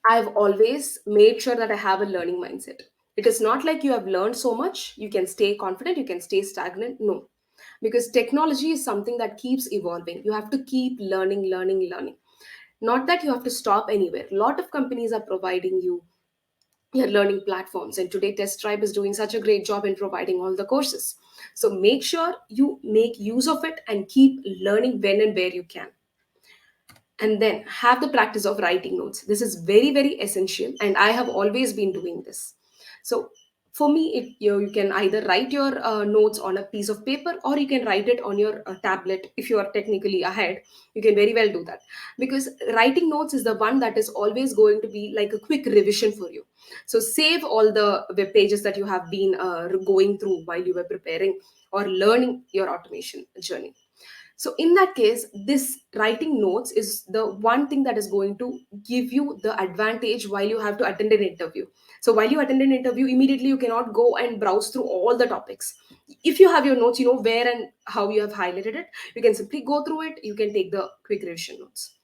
I've always made sure that I have a learning mindset. It is not like you have learned so much, you can stay confident, you can stay stagnant. No, because technology is something that keeps evolving. You have to keep learning, learning, learning. Not that you have to stop anywhere. A lot of companies are providing you your learning platforms, and today Test Tribe is doing such a great job in providing all the courses. So make sure you make use of it and keep learning when and where you can. And then have the practice of writing notes. This is very, very essential, and I have always been doing this. So for me, you can either write your notes on a piece of paper, or you can write it on your tablet. If you are technically ahead, you can very well do that, because writing notes is the one that is always going to be like a quick revision for you. So save all the web pages that you have been going through while you were preparing or learning your automation journey. So in that case, this writing notes is the one thing that is going to give you the advantage while you have to attend an interview. So while you attend an interview, immediately you cannot go and browse through all the topics. If you have your notes, you know where and how you have highlighted it, you can simply go through it, you can take the quick revision notes.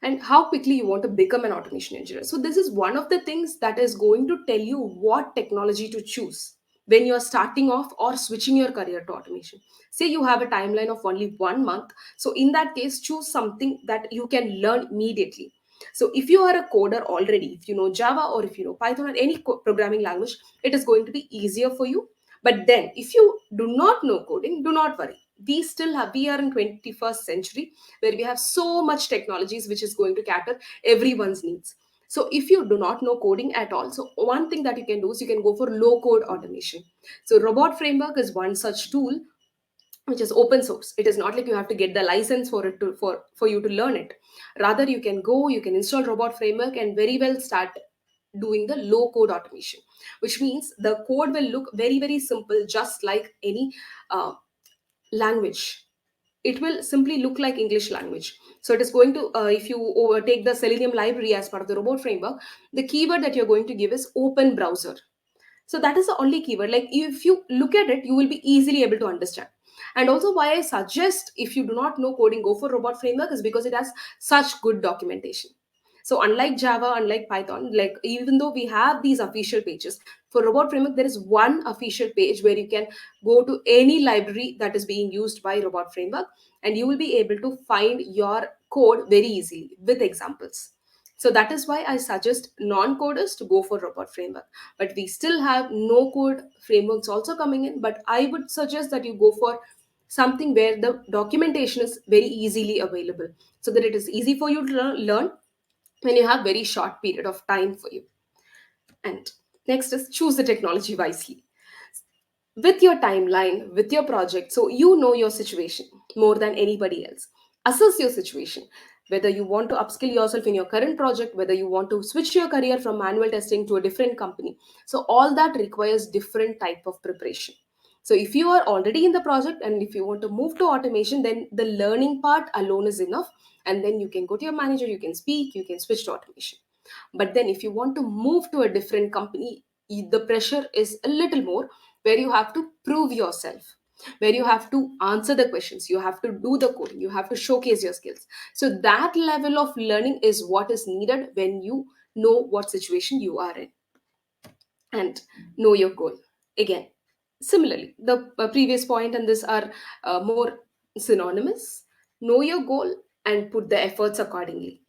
And how quickly you want to become an automation engineer. So this is one of the things that is going to tell you what technology to choose when you're starting off or switching your career to automation. Say you have a timeline of only 1 month. So in that case, choose something that you can learn immediately. So if you are a coder already, if you know Java or if you know Python or any programming language, it is going to be easier for you. But then if you do not know coding, do not worry. We are in 21st century, where we have so much technologies which is going to cater everyone's needs. So if you do not know coding at all, so one thing that you can do is you can go for low code automation. So robot framework is one such tool which is open source. It is not like you have to get the license for it to for you to learn it. Rather, you can go, you can install robot framework and very well start doing the low code automation, which means the code will look very, very simple, just like any uh, language. It will simply look like English language. So it is going to, if you take the Selenium library as part of the robot framework, the keyword that you're going to give is open browser. So that is the only keyword. Like if you look at it, you will be easily able to understand. And also, why I suggest if you do not know coding, go for robot framework is because it has such good documentation. So unlike Java, unlike Python, like even though we have these official pages, for robot framework there is one official page where you can go to any library that is being used by robot framework, and you will be able to find your code very easily with examples. So that is why I suggest non-coders to go for robot framework. But we still have no code frameworks also coming in, but I would suggest that you go for something where the documentation is very easily available, so that it is easy for you to learn when you have very short period of time for you. And next is choose the technology wisely with your timeline, with your project. So you know your situation more than anybody else. Assess your situation, whether you want to upskill yourself in your current project, whether you want to switch your career from manual testing to a different company. So all that requires different type of preparation. So if you are already in the project and if you want to move to automation, then the learning part alone is enough. And then you can go to your manager, you can speak, you can switch to automation. But then if you want to move to a different company, the pressure is a little more, where you have to prove yourself, where you have to answer the questions, you have to do the coding, you have to showcase your skills. So that level of learning is what is needed when you know what situation you are in, and know your goal. Again, similarly, the previous point and this are more synonymous. Know your goal and put the efforts accordingly.